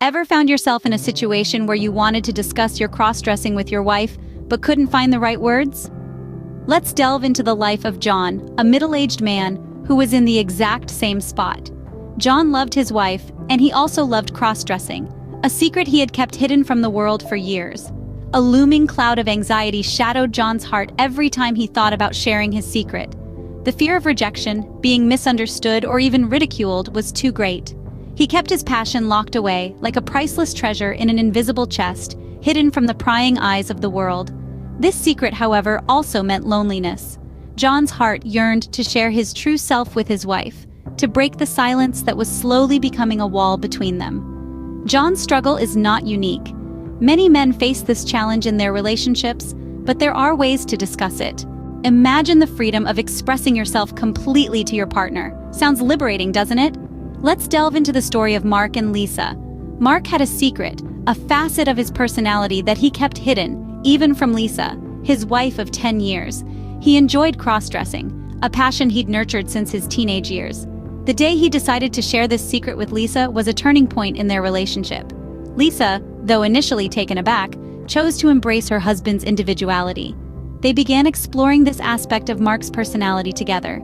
Ever found yourself in a situation where you wanted to discuss your cross-dressing with your wife, but couldn't find the right words? Let's delve into the life of John, a middle-aged man who was in the exact same spot. John loved his wife, and he also loved cross-dressing, a secret he had kept hidden from the world for years. A looming cloud of anxiety shadowed John's heart every time he thought about sharing his secret. The fear of rejection, being misunderstood, or even ridiculed was too great. He kept his passion locked away, like a priceless treasure in an invisible chest, hidden from the prying eyes of the world. This secret, however, also meant loneliness. John's heart yearned to share his true self with his wife, to break the silence that was slowly becoming a wall between them. John's struggle is not unique. Many men face this challenge in their relationships, but there are ways to discuss it. Imagine the freedom of expressing yourself completely to your partner. Sounds liberating, doesn't it? Let's delve into the story of Mark and Lisa. Mark had a secret, a facet of his personality that he kept hidden, even from Lisa, his wife of 10 years. He enjoyed cross-dressing, a passion he'd nurtured since his teenage years. The day he decided to share this secret with Lisa was a turning point in their relationship. Lisa, though initially taken aback, chose to embrace her husband's individuality. They began exploring this aspect of Mark's personality together.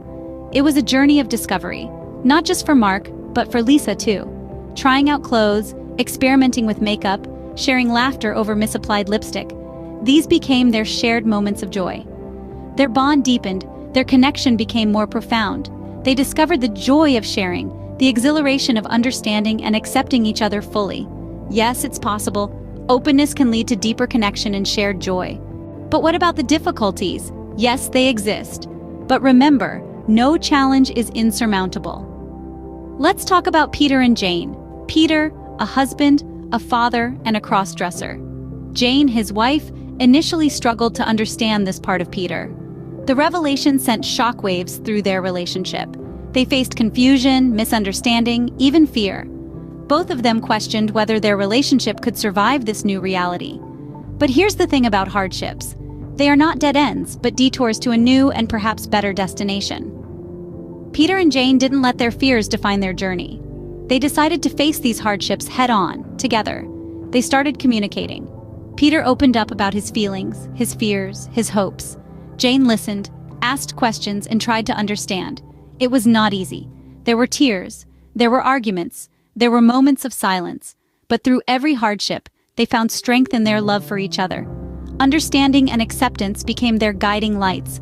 It was a journey of discovery, not just for Mark, but for Lisa too. Trying out clothes, experimenting with makeup, sharing laughter over misapplied lipstick. These became their shared moments of joy. Their bond deepened, their connection became more profound. They discovered the joy of sharing, the exhilaration of understanding and accepting each other fully. Yes, it's possible. Openness can lead to deeper connection and shared joy. But what about the difficulties? Yes, they exist. But remember, no challenge is insurmountable. Let's talk about Peter and Jane. Peter, a husband, a father, and a cross-dresser. Jane, his wife, initially struggled to understand this part of Peter. The revelation sent shockwaves through their relationship. They faced confusion, misunderstanding, even fear. Both of them questioned whether their relationship could survive this new reality. But here's the thing about hardships. They are not dead ends, but detours to a new and perhaps better destination. Peter and Jane didn't let their fears define their journey. They decided to face these hardships head-on, together. They started communicating. Peter opened up about his feelings, his fears, his hopes. Jane listened, asked questions, and tried to understand. It was not easy. There were tears, there were arguments, there were moments of silence. But through every hardship, they found strength in their love for each other. Understanding and acceptance became their guiding lights.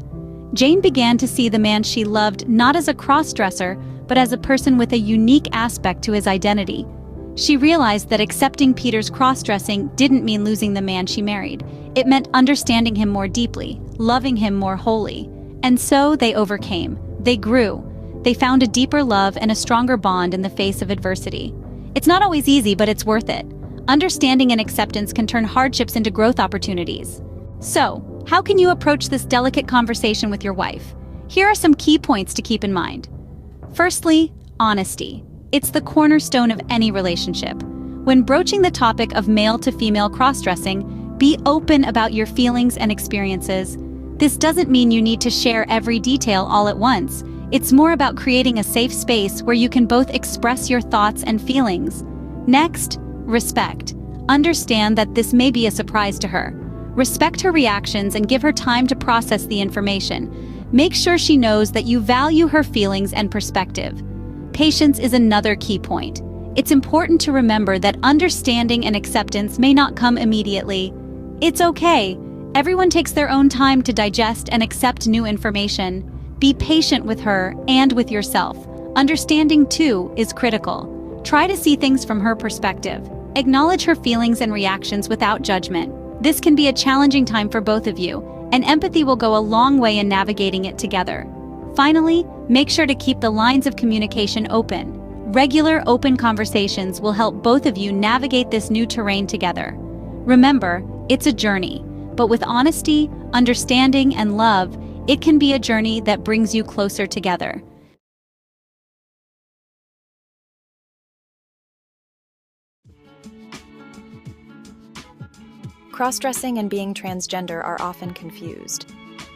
Jane began to see the man she loved not as a cross-dresser, but as a person with a unique aspect to his identity. She realized that accepting Peter's cross-dressing didn't mean losing the man she married. It meant understanding him more deeply, loving him more wholly. And so they overcame. They grew. They found a deeper love and a stronger bond in the face of adversity. It's not always easy, but it's worth it. Understanding and acceptance can turn hardships into growth opportunities. So, how can you approach this delicate conversation with your wife? Here are some key points to keep in mind. Firstly, honesty. It's the cornerstone of any relationship. When broaching the topic of male to female cross-dressing, be open about your feelings and experiences. This doesn't mean you need to share every detail all at once. It's more about creating a safe space where you can both express your thoughts and feelings. Next, respect. Understand that this may be a surprise to her. Respect her reactions and give her time to process the information. Make sure she knows that you value her feelings and perspective. Patience is another key point. It's important to remember that understanding and acceptance may not come immediately. It's okay. Everyone takes their own time to digest and accept new information. Be patient with her and with yourself. Understanding, too, is critical. Try to see things from her perspective. Acknowledge her feelings and reactions without judgment. This can be a challenging time for both of you, and empathy will go a long way in navigating it together. Finally, make sure to keep the lines of communication open. Regular, open conversations will help both of you navigate this new terrain together. Remember, it's a journey, but with honesty, understanding, and love, it can be a journey that brings you closer together. Cross-dressing and being transgender are often confused.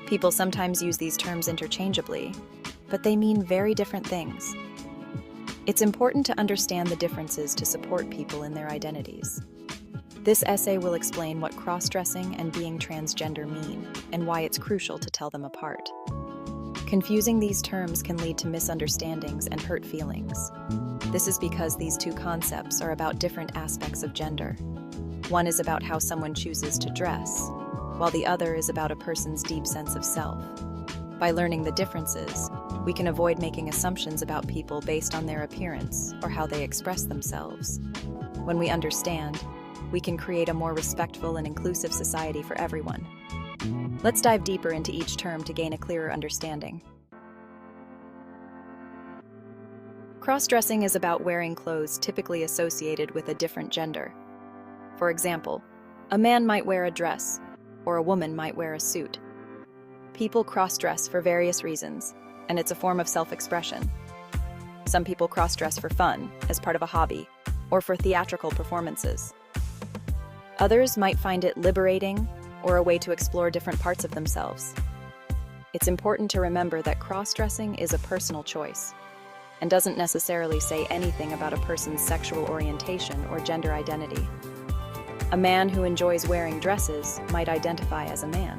People sometimes use these terms interchangeably, but they mean very different things. It's important to understand the differences to support people in their identities. This essay will explain what cross-dressing and being transgender mean, and why it's crucial to tell them apart. Confusing these terms can lead to misunderstandings and hurt feelings. This is because these two concepts are about different aspects of gender. One is about how someone chooses to dress, while the other is about a person's deep sense of self. By learning the differences, we can avoid making assumptions about people based on their appearance or how they express themselves. When we understand, we can create a more respectful and inclusive society for everyone. Let's dive deeper into each term to gain a clearer understanding. Cross-dressing is about wearing clothes typically associated with a different gender. For example, a man might wear a dress, or a woman might wear a suit. People cross-dress for various reasons, and it's a form of self-expression. Some people cross-dress for fun, as part of a hobby, or for theatrical performances. Others might find it liberating or a way to explore different parts of themselves. It's important to remember that cross-dressing is a personal choice and doesn't necessarily say anything about a person's sexual orientation or gender identity. A man who enjoys wearing dresses might identify as a man.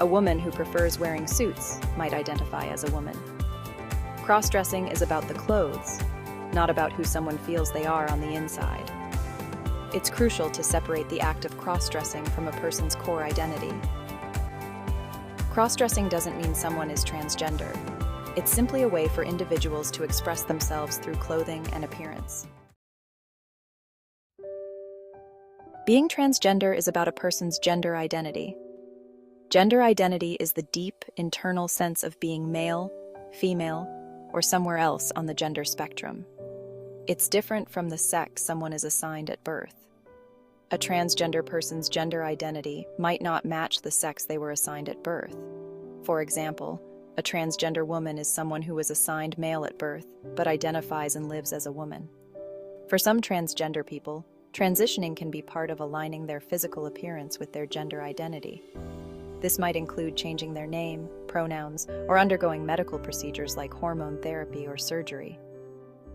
A woman who prefers wearing suits might identify as a woman. Cross-dressing is about the clothes, not about who someone feels they are on the inside. It's crucial to separate the act of cross-dressing from a person's core identity. Cross-dressing doesn't mean someone is transgender. It's simply a way for individuals to express themselves through clothing and appearance. Being transgender is about a person's gender identity. Gender identity is the deep, internal sense of being male, female, or somewhere else on the gender spectrum. It's different from the sex someone is assigned at birth. A transgender person's gender identity might not match the sex they were assigned at birth. For example, a transgender woman is someone who was assigned male at birth, but identifies and lives as a woman. For some transgender people, transitioning can be part of aligning their physical appearance with their gender identity. This might include changing their name, pronouns, or undergoing medical procedures like hormone therapy or surgery.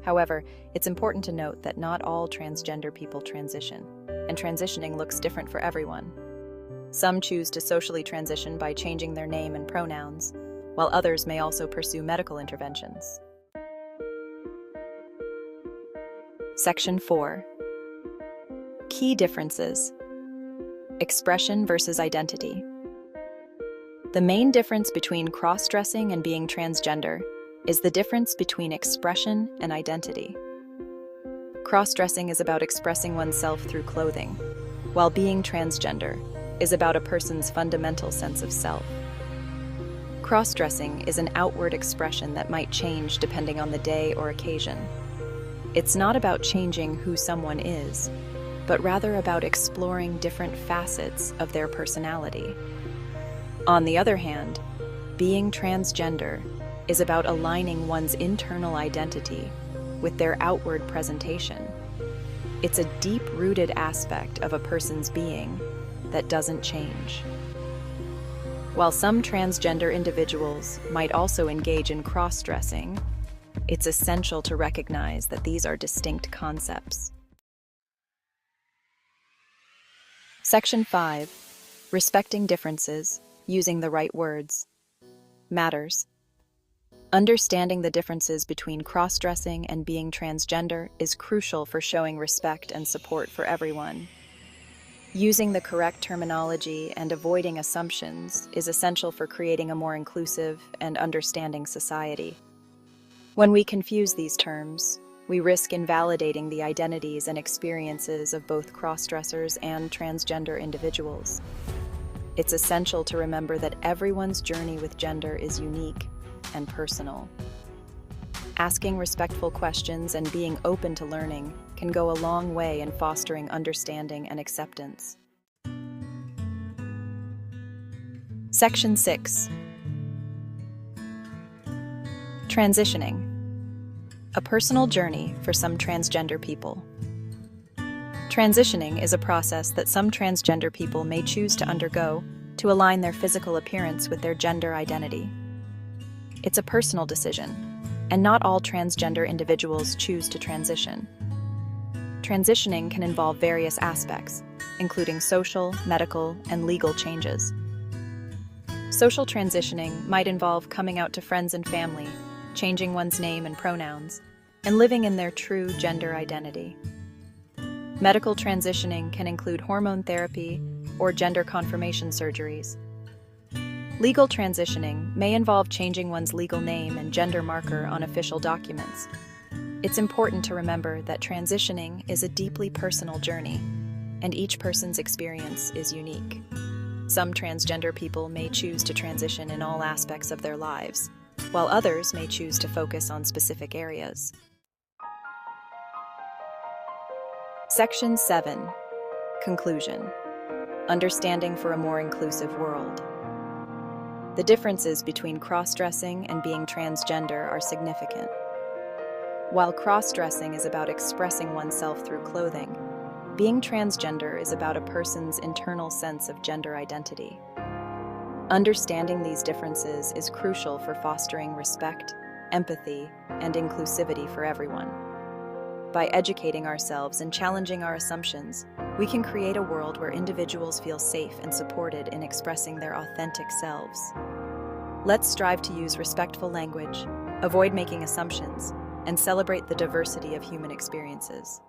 However, it's important to note that not all transgender people transition, and transitioning looks different for everyone. Some choose to socially transition by changing their name and pronouns, while others may also pursue medical interventions. Section 4. Key differences. Expression versus identity. The main difference between cross-dressing and being transgender is the difference between expression and identity. Cross-dressing is about expressing oneself through clothing, while being transgender is about a person's fundamental sense of self. Cross-dressing is an outward expression that might change depending on the day or occasion. It's not about changing who someone is, but rather about exploring different facets of their personality. On the other hand, being transgender is about aligning one's internal identity with their outward presentation. It's a deep-rooted aspect of a person's being that doesn't change. While some transgender individuals might also engage in cross-dressing, it's essential to recognize that these are distinct concepts. Section 5. Respecting differences, using the right words. Matters. Understanding the differences between cross-dressing and being transgender is crucial for showing respect and support for everyone. Using the correct terminology and avoiding assumptions is essential for creating a more inclusive and understanding society. When we confuse these terms, we risk invalidating the identities and experiences of both cross-dressers and transgender individuals. It's essential to remember that everyone's journey with gender is unique and personal. Asking respectful questions and being open to learning can go a long way in fostering understanding and acceptance. Section 6. Transitioning. A personal journey for some transgender people. Transitioning is a process that some transgender people may choose to undergo to align their physical appearance with their gender identity. It's a personal decision, and not all transgender individuals choose to transition. Transitioning can involve various aspects, including social, medical, and legal changes. Social transitioning might involve coming out to friends and family, changing one's name and pronouns, and living in their true gender identity. Medical transitioning can include hormone therapy or gender confirmation surgeries. Legal transitioning may involve changing one's legal name and gender marker on official documents. It's important to remember that transitioning is a deeply personal journey, and each person's experience is unique. Some transgender people may choose to transition in all aspects of their lives, while others may choose to focus on specific areas. Section 7. Conclusion. Understanding for a more inclusive world. The differences between cross-dressing and being transgender are significant. While cross-dressing is about expressing oneself through clothing, being transgender is about a person's internal sense of gender identity. Understanding these differences is crucial for fostering respect, empathy, and inclusivity for everyone. By educating ourselves and challenging our assumptions, we can create a world where individuals feel safe and supported in expressing their authentic selves. Let's strive to use respectful language, avoid making assumptions, and celebrate the diversity of human experiences.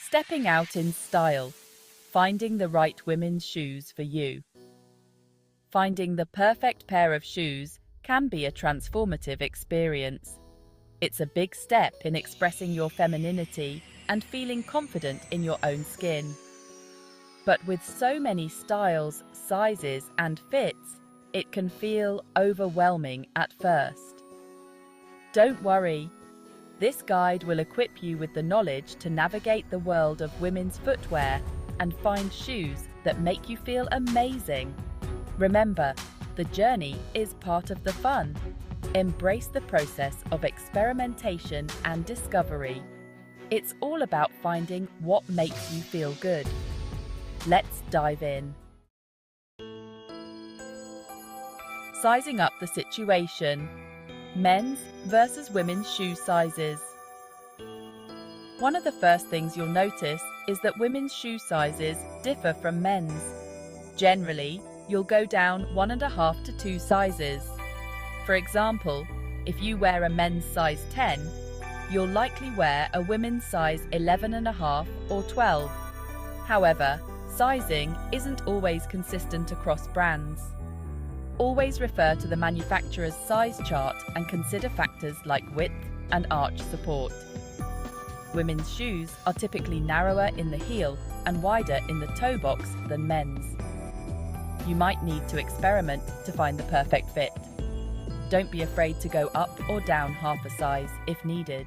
Stepping out in style, finding the right women's shoes for you. Finding the perfect pair of shoes can be a transformative experience. It's a big step in expressing your femininity and feeling confident in your own skin. But with so many styles, sizes, and fits, it can feel overwhelming at first. Don't worry. This guide will equip you with the knowledge to navigate the world of women's footwear and find shoes that make you feel amazing. Remember, the journey is part of the fun. Embrace the process of experimentation and discovery. It's all about finding what makes you feel good. Let's dive in. Sizing up the situation. Men's versus women's shoe sizes. One of the first things you'll notice is that women's shoe sizes differ from men's. Generally, you'll go down 1.5 to 2 sizes. For example, if you wear a men's size 10, you'll likely wear a women's size 11.5 or 12. However, sizing isn't always consistent across brands. Always refer to the manufacturer's size chart and consider factors like width and arch support. Women's shoes are typically narrower in the heel and wider in the toe box than men's. You might need to experiment to find the perfect fit. Don't be afraid to go up or down half a size if needed.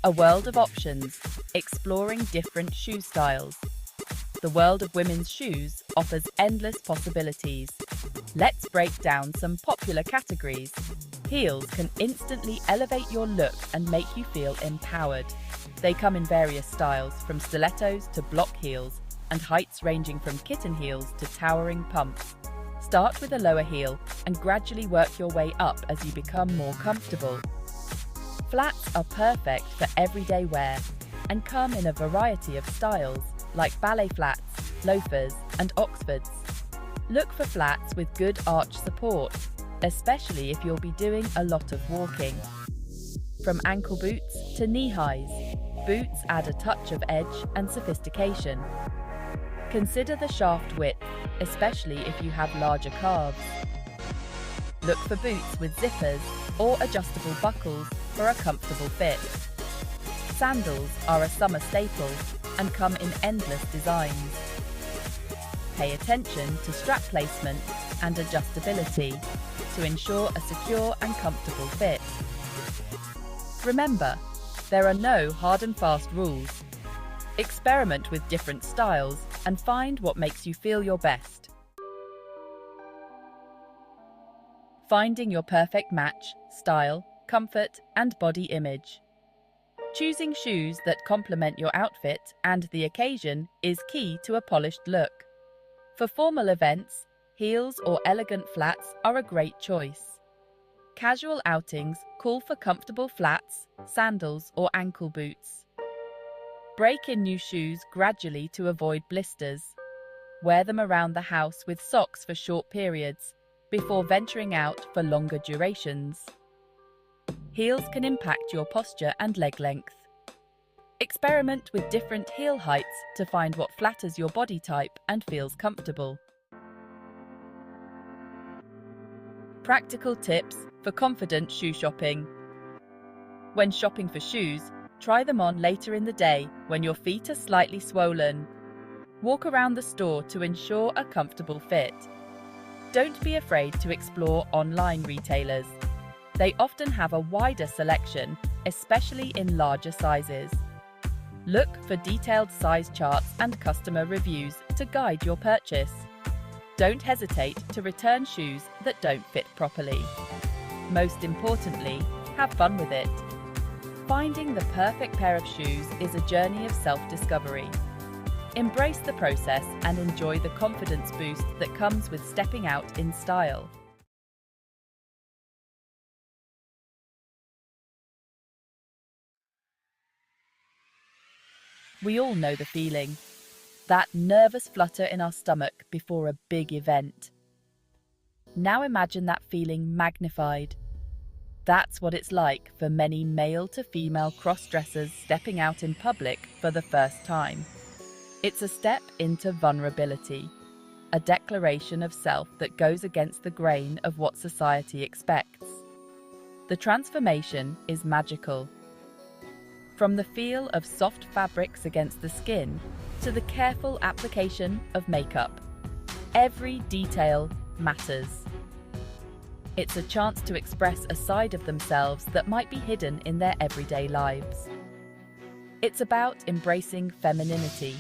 A world of options, exploring different shoe styles. The world of women's shoes offers endless possibilities. Let's break down some popular categories. Heels can instantly elevate your look and make you feel empowered. They come in various styles, from stilettos to block heels, and heights ranging from kitten heels to towering pumps. Start with a lower heel and gradually work your way up as you become more comfortable. Flats are perfect for everyday wear and come in a variety of styles, like ballet flats, loafers, and Oxfords. Look for flats with good arch support, especially if you'll be doing a lot of walking. From ankle boots to knee-highs, boots add a touch of edge and sophistication. Consider the shaft width, especially if you have larger calves. Look for boots with zippers or adjustable buckles for a comfortable fit. Sandals are a summer staple and come in endless designs. Pay attention to strap placement and adjustability to ensure a secure and comfortable fit. Remember, there are no hard and fast rules. Experiment with different styles and find what makes you feel your best. Finding your perfect match, style, comfort, and body image. Choosing shoes that complement your outfit and the occasion is key to a polished look. For formal events, heels or elegant flats are a great choice. Casual outings call for comfortable flats, sandals, or ankle boots. Break in new shoes gradually to avoid blisters. Wear them around the house with socks for short periods, before venturing out for longer durations. Heels can impact your posture and leg length. Experiment with different heel heights to find what flatters your body type and feels comfortable. Practical tips for confident shoe shopping. When shopping for shoes, try them on later in the day when your feet are slightly swollen. Walk around the store to ensure a comfortable fit. Don't be afraid to explore online retailers. They often have a wider selection, especially in larger sizes. Look for detailed size charts and customer reviews to guide your purchase. Don't hesitate to return shoes that don't fit properly. Most importantly, have fun with it. Finding the perfect pair of shoes is a journey of self-discovery. Embrace the process and enjoy the confidence boost that comes with stepping out in style. We all know the feeling. That nervous flutter in our stomach before a big event. Now imagine that feeling magnified. That's what it's like for many male to female cross-dressers stepping out in public for the first time. It's a step into vulnerability, a declaration of self that goes against the grain of what society expects. The transformation is magical. From the feel of soft fabrics against the skin to the careful application of makeup, every detail matters. It's a chance to express a side of themselves that might be hidden in their everyday lives. It's about embracing femininity,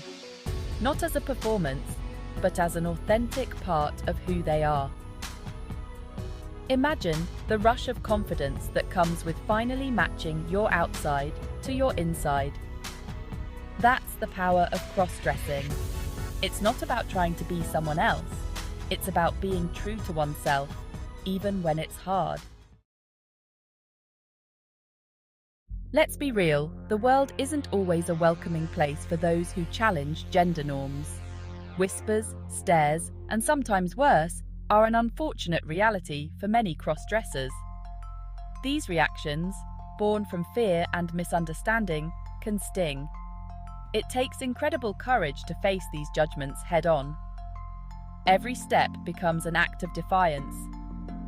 not as a performance, but as an authentic part of who they are. Imagine the rush of confidence that comes with finally matching your outside to your inside. That's the power of cross-dressing. It's not about trying to be someone else. It's about being true to oneself, even when it's hard. Let's be real, the world isn't always a welcoming place for those who challenge gender norms. Whispers, stares, and sometimes worse, are an unfortunate reality for many cross-dressers. These reactions, born from fear and misunderstanding, can sting. It takes incredible courage to face these judgments head-on. Every step becomes an act of defiance,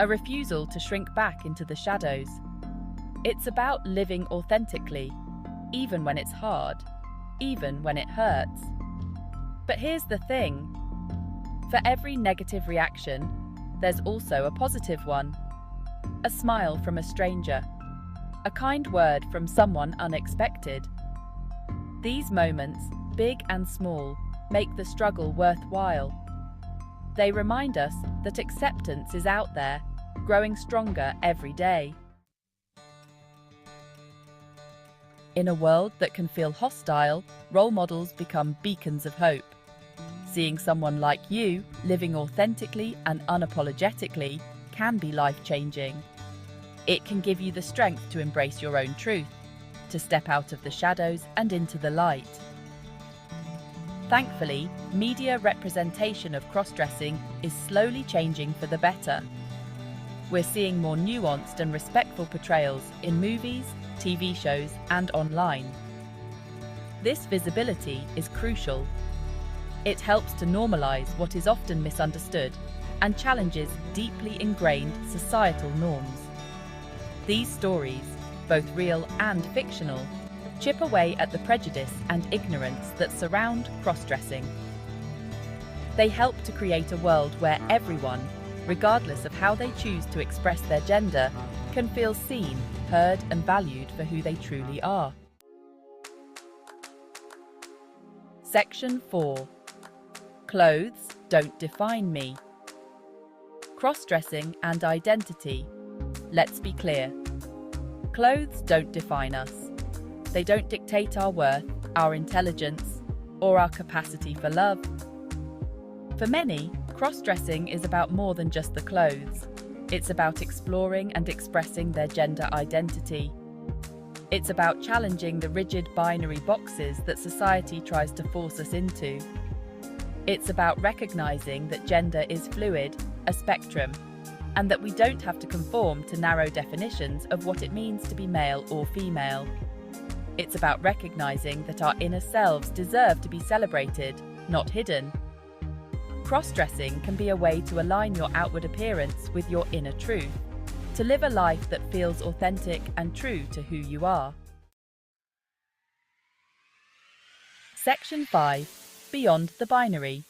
a refusal to shrink back into the shadows. It's about living authentically, even when it's hard, even when it hurts. But here's the thing. For every negative reaction, there's also a positive one. A smile from a stranger, a kind word from someone unexpected. These moments, big and small, make the struggle worthwhile. They remind us that acceptance is out there, growing stronger every day. In a world that can feel hostile, role models become beacons of hope. Seeing someone like you living authentically and unapologetically can be life-changing. It can give you the strength to embrace your own truth, to step out of the shadows and into the light. Thankfully, media representation of cross-dressing is slowly changing for the better. We're seeing more nuanced and respectful portrayals in movies, TV shows, and online. This visibility is crucial. It helps to normalize what is often misunderstood and challenges deeply ingrained societal norms. These stories, both real and fictional, chip away at the prejudice and ignorance that surround cross-dressing. They help to create a world where everyone, regardless of how they choose to express their gender, can feel seen, heard, and valued for who they truly are. Section 4. Clothes don't define me. Cross-dressing and identity. Let's be clear. Clothes don't define us. They don't dictate our worth, our intelligence, or our capacity for love. For many, cross-dressing is about more than just the clothes. It's about exploring and expressing their gender identity. It's about challenging the rigid binary boxes that society tries to force us into. It's about recognizing that gender is fluid, a spectrum, and that we don't have to conform to narrow definitions of what it means to be male or female. It's about recognizing that our inner selves deserve to be celebrated, not hidden. Cross-dressing can be a way to align your outward appearance with your inner truth, to live a life that feels authentic and true to who you are. Section 5. Beyond the binary.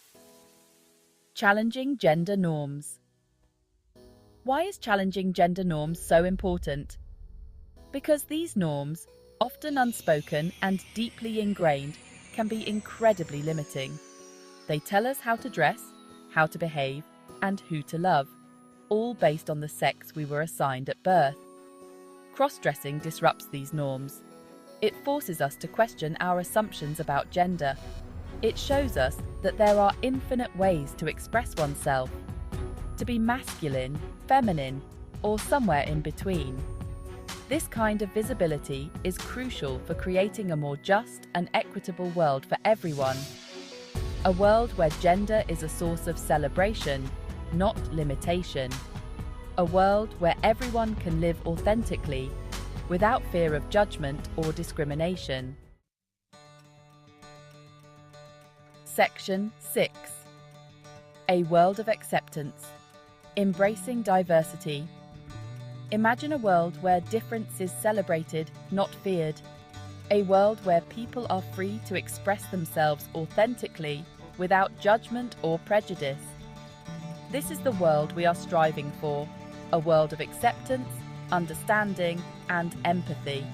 Challenging gender norms. Why is challenging gender norms so important? Because these norms, often unspoken and deeply ingrained, can be incredibly limiting. They tell us how to dress, how to behave, and who to love, all based on the sex we were assigned at birth. Cross-dressing disrupts these norms. It forces us to question our assumptions about gender. It shows us that there are infinite ways to express oneself, to be masculine, feminine, or somewhere in between. This kind of visibility is crucial for creating a more just and equitable world for everyone. A world where gender is a source of celebration, not limitation. A world where everyone can live authentically, without fear of judgment or discrimination. Section 6. A world of acceptance. Embracing diversity. Imagine a world where difference is celebrated, not feared. A world where people are free to express themselves authentically, without judgment or prejudice. This is the world we are striving for, a world of acceptance, understanding, and empathy.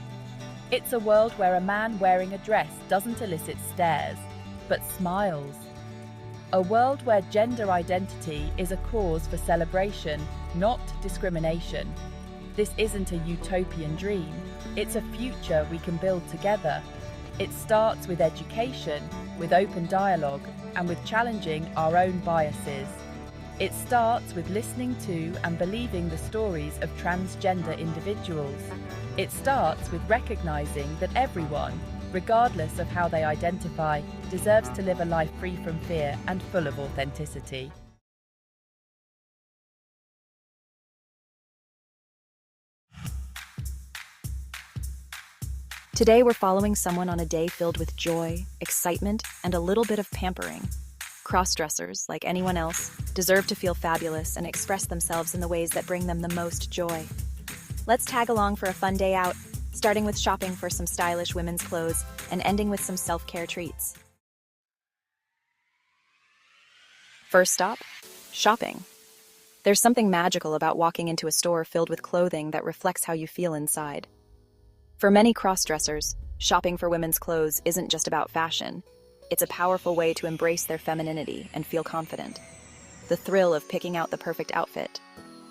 It's a world where a man wearing a dress doesn't elicit stares, but smiles. A world where gender identity is a cause for celebration, not discrimination. This isn't a utopian dream, it's a future we can build together. It starts with education, with open dialogue, and with challenging our own biases. It starts with listening to and believing the stories of transgender individuals. It starts with recognizing that everyone, regardless of how they identify, deserves to live a life free from fear and full of authenticity. Today we're following someone on a day filled with joy, excitement, and a little bit of pampering. Cross-dressers, like anyone else, deserve to feel fabulous and express themselves in the ways that bring them the most joy. Let's tag along for a fun day out, starting with shopping for some stylish women's clothes and ending with some self-care treats. First stop, shopping. There's something magical about walking into a store filled with clothing that reflects how you feel inside. For many cross-dressers, shopping for women's clothes isn't just about fashion. It's a powerful way to embrace their femininity and feel confident. The thrill of picking out the perfect outfit,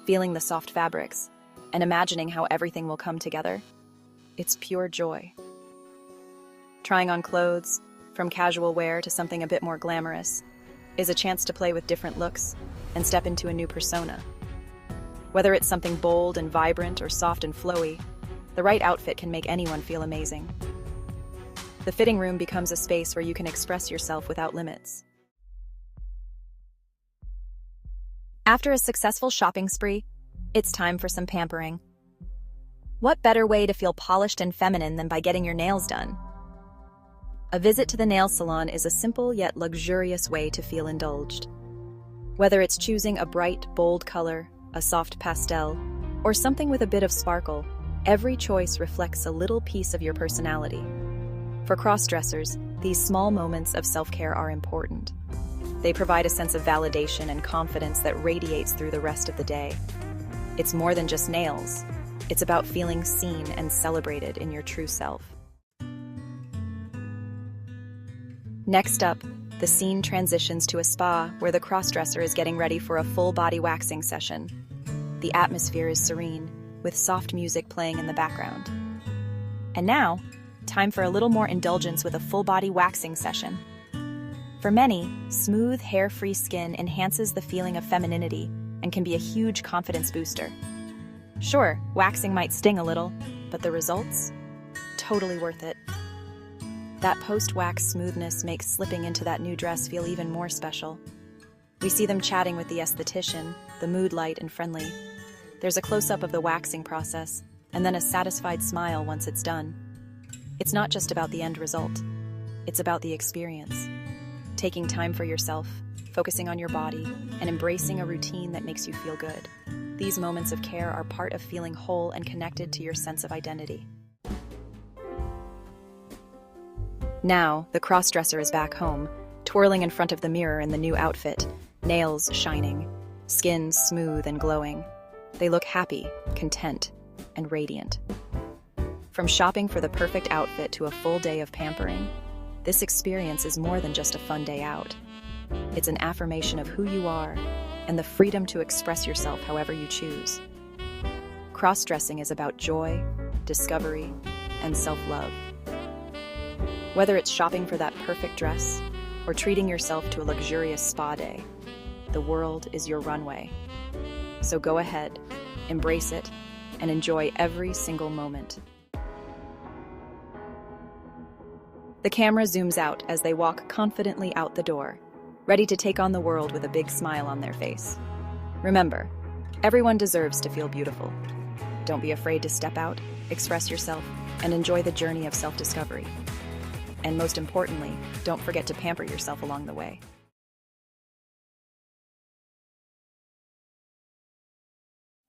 feeling the soft fabrics, and imagining how everything will come together. It's pure joy. Trying on clothes, from casual wear to something a bit more glamorous, is a chance to play with different looks and step into a new persona. Whether it's something bold and vibrant or soft and flowy, the right outfit can make anyone feel amazing. The fitting room becomes a space where you can express yourself without limits. After a successful shopping spree, it's time for some pampering. What better way to feel polished and feminine than by getting your nails done? A visit to the nail salon is a simple yet luxurious way to feel indulged. Whether it's choosing a bright, bold color, a soft pastel, or something with a bit of sparkle, every choice reflects a little piece of your personality. For cross-dressers, these small moments of self-care are important. They provide a sense of validation and confidence that radiates through the rest of the day. It's more than just nails. It's about feeling seen and celebrated in your true self. Next up, the scene transitions to a spa where the cross-dresser is getting ready for a full-body waxing session. The atmosphere is serene, with soft music playing in the background. And now, time for a little more indulgence with a full-body waxing session. For many, smooth, hair-free skin enhances the feeling of femininity and can be a huge confidence booster. Sure, waxing might sting a little, but the results? Totally worth it. That post-wax smoothness makes slipping into that new dress feel even more special. We see them chatting with the esthetician, the mood light and friendly. There's a close-up of the waxing process, and then a satisfied smile once it's done. It's not just about the end result. It's about the experience. Taking time for yourself, focusing on your body, and embracing a routine that makes you feel good. These moments of care are part of feeling whole and connected to your sense of identity. Now, the crossdresser is back home, twirling in front of the mirror in the new outfit, nails shining, skin smooth and glowing. They look happy, content, and radiant. From shopping for the perfect outfit to a full day of pampering, this experience is more than just a fun day out. It's an affirmation of who you are and the freedom to express yourself however you choose. Crossdressing is about joy, discovery, and self-love. Whether it's shopping for that perfect dress or treating yourself to a luxurious spa day, the world is your runway. So go ahead, embrace it, and enjoy every single moment. The camera zooms out as they walk confidently out the door, ready to take on the world with a big smile on their face. Remember, everyone deserves to feel beautiful. Don't be afraid to step out, express yourself, and enjoy the journey of self-discovery. And most importantly, don't forget to pamper yourself along the way.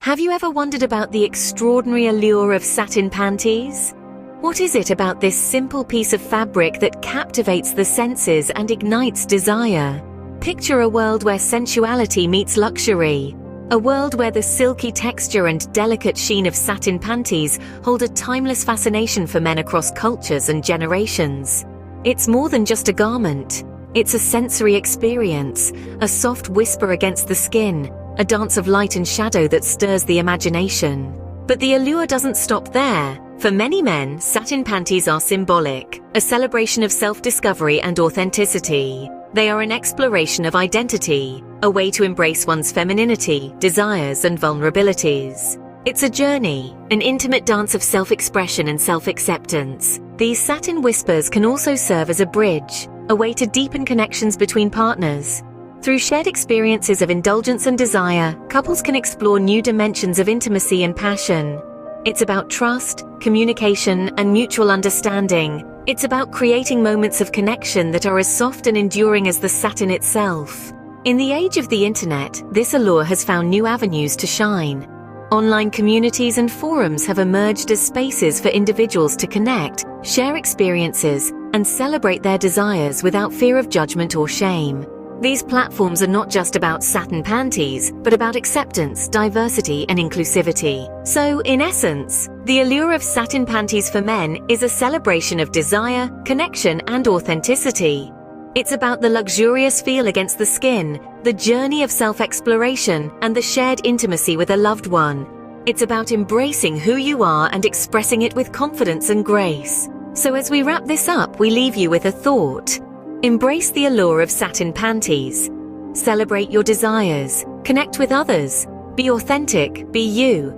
Have you ever wondered about the extraordinary allure of satin panties? What is it about this simple piece of fabric that captivates the senses and ignites desire? Picture a world where sensuality meets luxury. A world where the silky texture and delicate sheen of satin panties hold a timeless fascination for men across cultures and generations. It's more than just a garment. It's a sensory experience, a soft whisper against the skin, a dance of light and shadow that stirs the imagination. But the allure doesn't stop there. For many men, satin panties are symbolic, a celebration of self-discovery and authenticity. They are an exploration of identity, a way to embrace one's femininity, desires, and vulnerabilities. It's a journey, an intimate dance of self-expression and self-acceptance. These satin whispers can also serve as a bridge, a way to deepen connections between partners. Through shared experiences of indulgence and desire, couples can explore new dimensions of intimacy and passion. It's about trust, communication, and mutual understanding. It's about creating moments of connection that are as soft and enduring as the satin itself. In the age of the internet, this allure has found new avenues to shine. Online communities and forums have emerged as spaces for individuals to connect, share experiences, and celebrate their desires without fear of judgment or shame. These platforms are not just about satin panties, but about acceptance, diversity, and inclusivity. So, in essence, the allure of satin panties for men is a celebration of desire, connection, and authenticity. It's about the luxurious feel against the skin, the journey of self-exploration, and the shared intimacy with a loved one. It's about embracing who you are and expressing it with confidence and grace. So as we wrap this up, we leave you with a thought. Embrace the allure of satin panties. Celebrate your desires. Connect with others. Be authentic. Be you.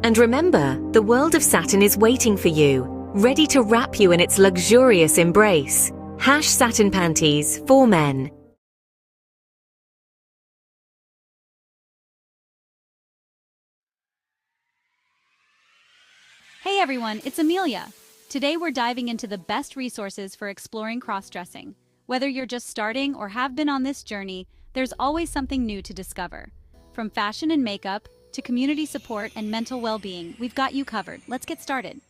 And remember, the world of satin is waiting for you, ready to wrap you in its luxurious embrace. #satin panties for men. Hey everyone, it's Amelia. Today we're diving into the best resources for exploring cross-dressing. Whether you're just starting or have been on this journey, there's always something new to discover. From fashion and makeup to community support and mental well-being, we've got you covered. Let's get started.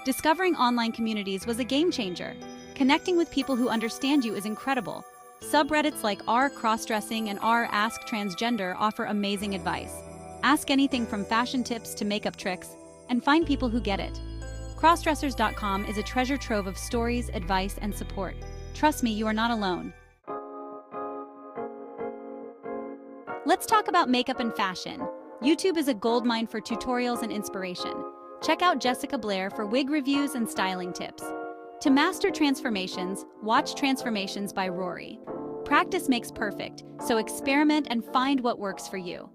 Discovering online communities was a game changer. Connecting with people who understand you is incredible. Subreddits like r/crossdressing and r/ask/transgender offer amazing advice. Ask anything from fashion tips to makeup tricks, and find people who get it. Crossdressers.com is a treasure trove of stories, advice, and support. Trust me, you are not alone. Let's talk about makeup and fashion. YouTube is a goldmine for tutorials and inspiration. Check out Jessica Blair for wig reviews and styling tips. To master transformations, watch Transformations by Rory. Practice makes perfect, so experiment and find what works for you.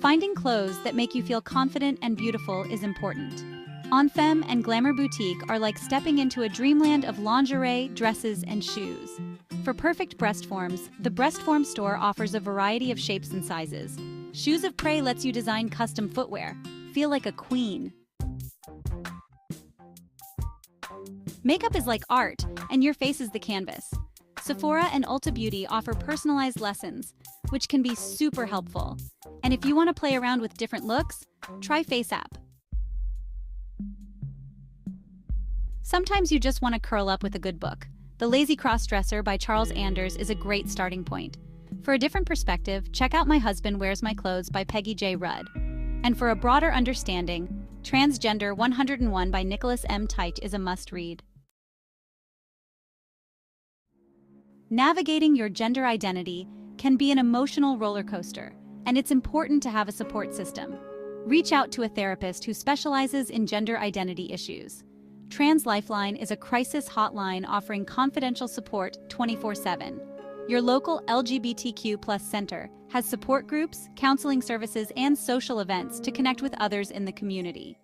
Finding clothes that make you feel confident and beautiful is important. En Femme and Glamour Boutique are like stepping into a dreamland of lingerie, dresses, and shoes. For perfect breast forms, the Breast Form store offers a variety of shapes and sizes. Shoes of Prey lets you design custom footwear. Feel like a queen. Makeup is like art, and your face is the canvas. Sephora and Ulta Beauty offer personalized lessons, which can be super helpful. And if you want to play around with different looks, try FaceApp. Sometimes you just want to curl up with a good book. The Lazy Crossdresser by Charles Anders is a great starting point. For a different perspective, check out My Husband Wears My Clothes by Peggy J. Rudd. And for a broader understanding, Transgender 101 by Nicholas M. Teich is a must-read. Navigating your gender identity can be an emotional roller coaster, and it's important to have a support system. Reach out to a therapist who specializes in gender identity issues. Trans Lifeline is a crisis hotline offering confidential support 24/7. Your local LGBTQ+ center has support groups, counseling services, and social events to connect with others in the community.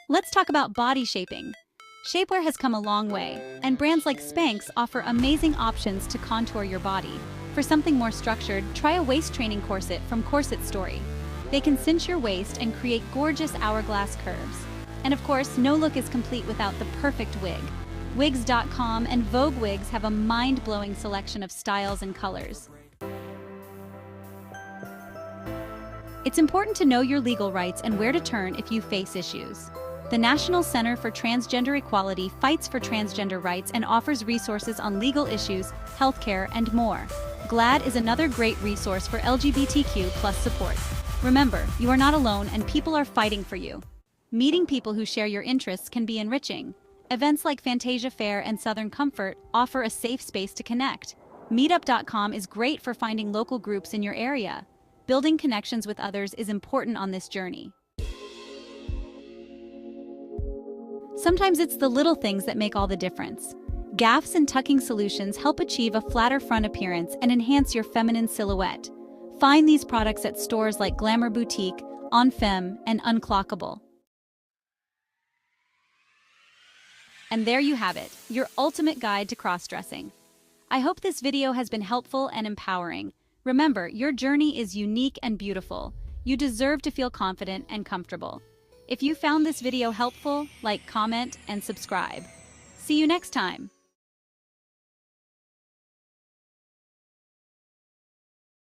Let's talk about body shaping. Shapewear has come a long way, and brands like Spanx offer amazing options to contour your body. For something more structured, try a waist training corset from Corset Story. They can cinch your waist and create gorgeous hourglass curves. And of course, no look is complete without the perfect wig. Wigs.com and Vogue Wigs have a mind-blowing selection of styles and colors. It's important to know your legal rights and where to turn if you face issues. The National Center for Transgender Equality fights for transgender rights and offers resources on legal issues, healthcare, and more. GLAAD is another great resource for LGBTQ+ support. Remember, you are not alone and people are fighting for you. Meeting people who share your interests can be enriching. Events like Fantasia Fair and Southern Comfort offer a safe space to connect. Meetup.com is great for finding local groups in your area. Building connections with others is important on this journey. Sometimes it's the little things that make all the difference. Gaffs and tucking solutions help achieve a flatter front appearance and enhance your feminine silhouette. Find these products at stores like Glamour Boutique, En Femme, and Unclockable. And there you have it, your ultimate guide to cross-dressing. I hope this video has been helpful and empowering. Remember, your journey is unique and beautiful. You deserve to feel confident and comfortable. If you found this video helpful, like, comment, and subscribe. See you next time.